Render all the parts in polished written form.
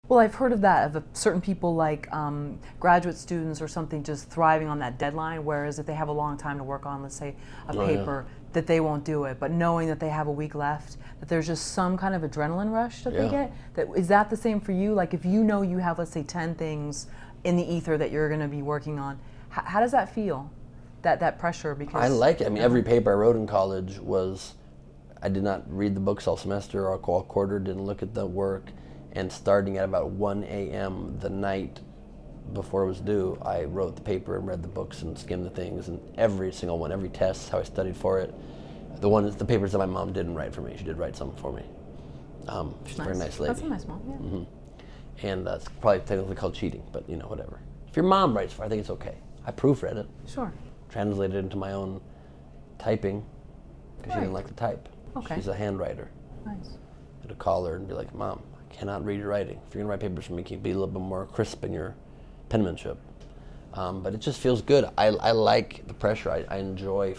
Well, I've heard of that, of certain people like graduate students or something just thriving on that deadline, whereas if they have a long time to work on, let's say, a Oh yeah, paper, that they won't do it. But knowing that they have a week left, that there's just some kind of adrenaline rush that they yeah. get. Is that the same for you? Like if you know you have, let's say, 10 things in the ether that you're going to be working on, how does that feel? That pressure? I Because like it. I mean, every paper I wrote in college was, I did not read the books all semester or all quarter, didn't look at the work, and starting at about 1 a.m. the night before it was due, I wrote the paper and read the books and skimmed the things, and every single one, every test, how I studied for it. The papers that my mom didn't write for me, she did write some for me. She's a very nice lady. That's a nice mom, yeah. And that's probably technically called cheating, but you know, whatever. If your mom writes for it, I think it's okay. I proofread it, Sure. translated it into my own typing, because she Right. didn't like to type. Okay. She's a handwriter. Nice. I had to call her and be like, Mom, I cannot read your writing. If you're going to write papers for me, can you be a little bit more crisp in your penmanship? But it just feels good. I like the pressure. I enjoy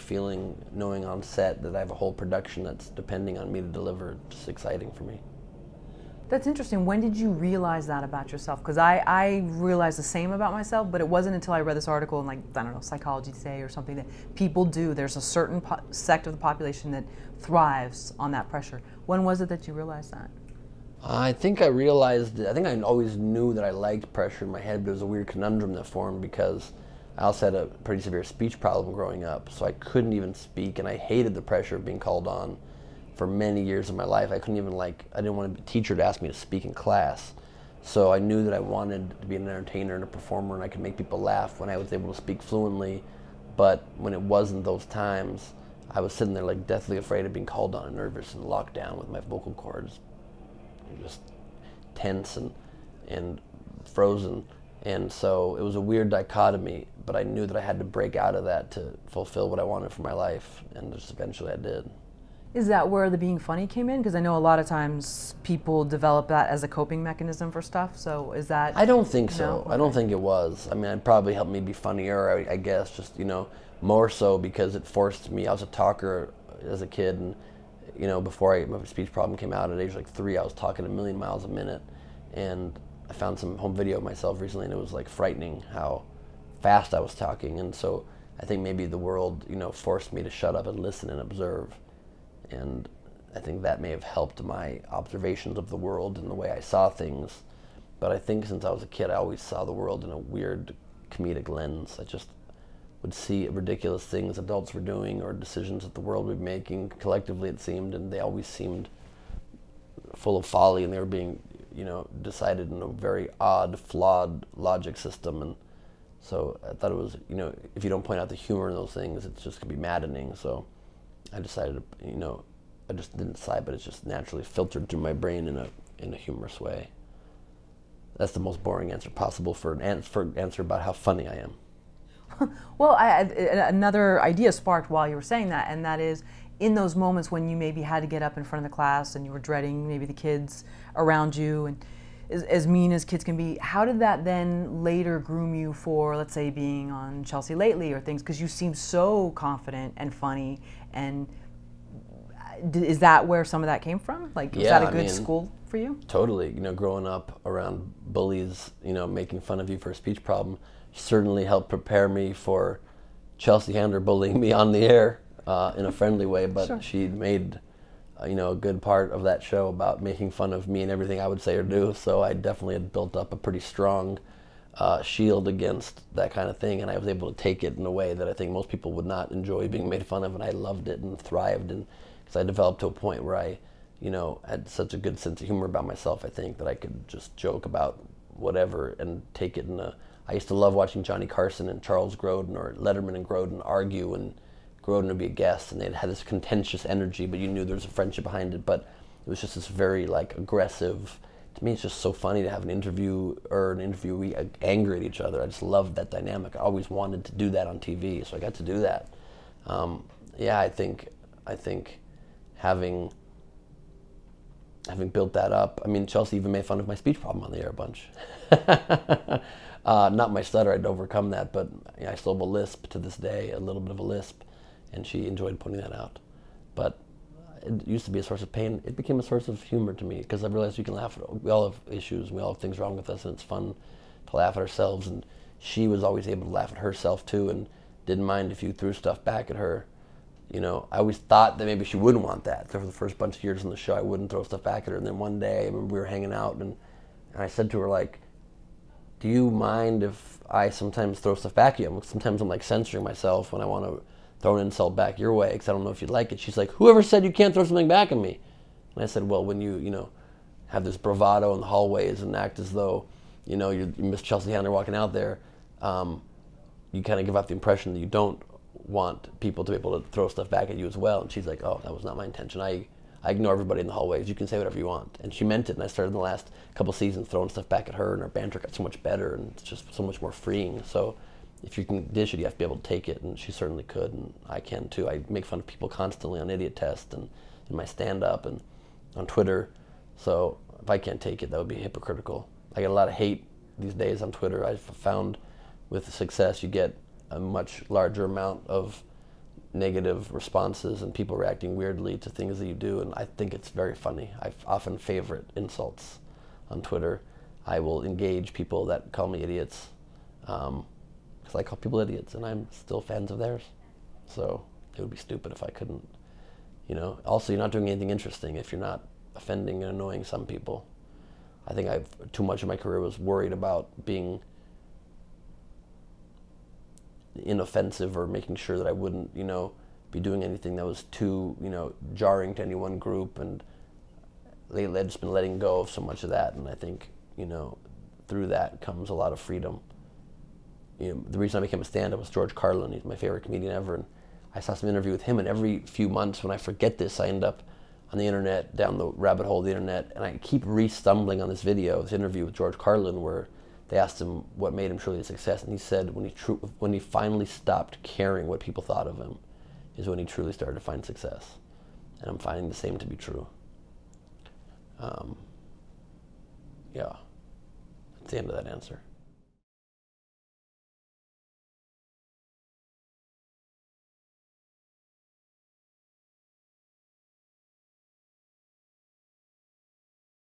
knowing on set that I have a whole production that's depending on me to deliver. It's just exciting for me. That's interesting. When did you realize that about yourself? Because I realized the same about myself, but it wasn't until I read this article in, like, I don't know, Psychology Today or something, that people do. There's a certain sect of the population that thrives on that pressure. When was it that you realized that? I think I realized, I think I always knew that I liked pressure in my head, but it was a weird conundrum that formed because I also had a pretty severe speech problem growing up, so I couldn't even speak, and I hated the pressure of being called on for many years of my life. I couldn't even I didn't want a teacher to ask me to speak in class. So I knew that I wanted to be an entertainer and a performer, and I could make people laugh when I was able to speak fluently. But when it wasn't those times, I was sitting there like deathly afraid of being called on and nervous and locked down with my vocal cords just tense and frozen. And so it was a weird dichotomy, but I knew that I had to break out of that to fulfill what I wanted for my life, and just eventually I did. Is that where the being funny came in? Because I know a lot of times people develop that as a coping mechanism for stuff. So is that? I don't think so. No? I don't think it was. I mean, it probably helped me be funnier, I guess, just, more so because it forced me. I was a talker as a kid, and, before my speech problem came out at age like 3, I was talking a million miles a minute. And I found some home video of myself recently, and it was like frightening how fast I was talking. And so I think maybe the world, forced me to shut up and listen and observe. And I think that may have helped my observations of the world and the way I saw things. But I think since I was a kid, I always saw the world in a weird comedic lens. I just would see ridiculous things adults were doing or decisions that the world was making collectively, it seemed, and they always seemed full of folly, and they were being, decided in a very odd, flawed logic system. And so I thought it was, if you don't point out the humor in those things, it's just going to be maddening. So I decided to, I just didn't decide, but it's just naturally filtered through my brain in a humorous way. That's the most boring answer possible for an answer about how funny I am. Well, another idea sparked while you were saying that, and that is, in those moments when you maybe had to get up in front of the class and you were dreading maybe the kids around you, and as mean as kids can be, how did that then later groom you for, let's say, being on Chelsea Lately or things? Because you seem so confident and funny, and is that where some of that came from? Like, was that a good school for you? Totally. Growing up around bullies, making fun of you for a speech problem certainly helped prepare me for Chelsea Handler bullying me on the air in a friendly way, but Sure. She made a good part of that show about making fun of me and everything I would say or do. So I definitely had built up a pretty strong shield against that kind of thing, and I was able to take it in a way that I think most people would not enjoy being made fun of, and I loved it and thrived, and because I developed to a point where I had such a good sense of humor about myself, I think, that I could just joke about whatever and take it I used to love watching Johnny Carson and Charles Grodin, or Letterman and Grodin, argue, and Grodin would be a guest, and they'd had this contentious energy, but you knew there was a friendship behind it. But it was just this very aggressive. To me, it's just so funny to have an interview or an interviewee angry at each other. I just loved that dynamic. I always wanted to do that on TV, so I got to do that. I think having built that up, I mean, Chelsea even made fun of my speech problem on the air a bunch. Not my stutter, I'd overcome that, but I still have a lisp to this day, a little bit of a lisp, and she enjoyed pointing that out. But it used to be a source of pain. It became a source of humor to me because I realized we can laugh at, we all have issues, we all have things wrong with us, and it's fun to laugh at ourselves. And she was always able to laugh at herself too, and didn't mind if you threw stuff back at her. You know, I always thought that maybe she wouldn't want that. So for the first bunch of years on the show, I wouldn't throw stuff back at her. And then one day, I remember we were hanging out, and I said to her, like, do you mind if I sometimes throw stuff back at you? Sometimes I'm like censoring myself when I want to throw an insult back your way because I don't know if you'd like it. She's like, whoever said you can't throw something back at me? And I said, well, when you know, have this bravado in the hallways and act as though, you know, you Miss Chelsea Handler walking out there, you kind of give off the impression that you don't want people to be able to throw stuff back at you as well. And she's like, oh, that was not my intention. I ignore everybody in the hallways. You can say whatever you want. And she meant it. And I started in the last couple seasons throwing stuff back at her, and our banter got so much better, and it's just so much more freeing. So if you can dish it, you have to be able to take it, and she certainly could, and I can too. I make fun of people constantly on Idiot Test and in my stand-up and on Twitter. So if I can't take it, that would be hypocritical. I get a lot of hate these days on Twitter. I've found with success, you get a much larger amount of negative responses and people reacting weirdly to things that you do, and I think it's very funny. I often favorite insults on Twitter. I will engage people that call me idiots because I call people idiots, and I'm still fans of theirs. So it would be stupid if I couldn't, you know. Also, you're not doing anything interesting if you're not offending and annoying some people. I think too much of my career was worried about being inoffensive or making sure that I wouldn't, you know, be doing anything that was too, you know, jarring to any one group. And lately I've just been letting go of so much of that, and I think, you know, through that comes a lot of freedom. You know, the reason I became a stand-up was George Carlin. He's my favorite comedian ever, and I saw some interview with him, and every few months when I forget this, I end up on the internet, down the rabbit hole of the internet, and I keep re-stumbling on this video, this interview with George Carlin, where they asked him what made him truly a success, and he said when he finally stopped caring what people thought of him is when he truly started to find success. And I'm finding the same to be true. Yeah, that's the end of that answer.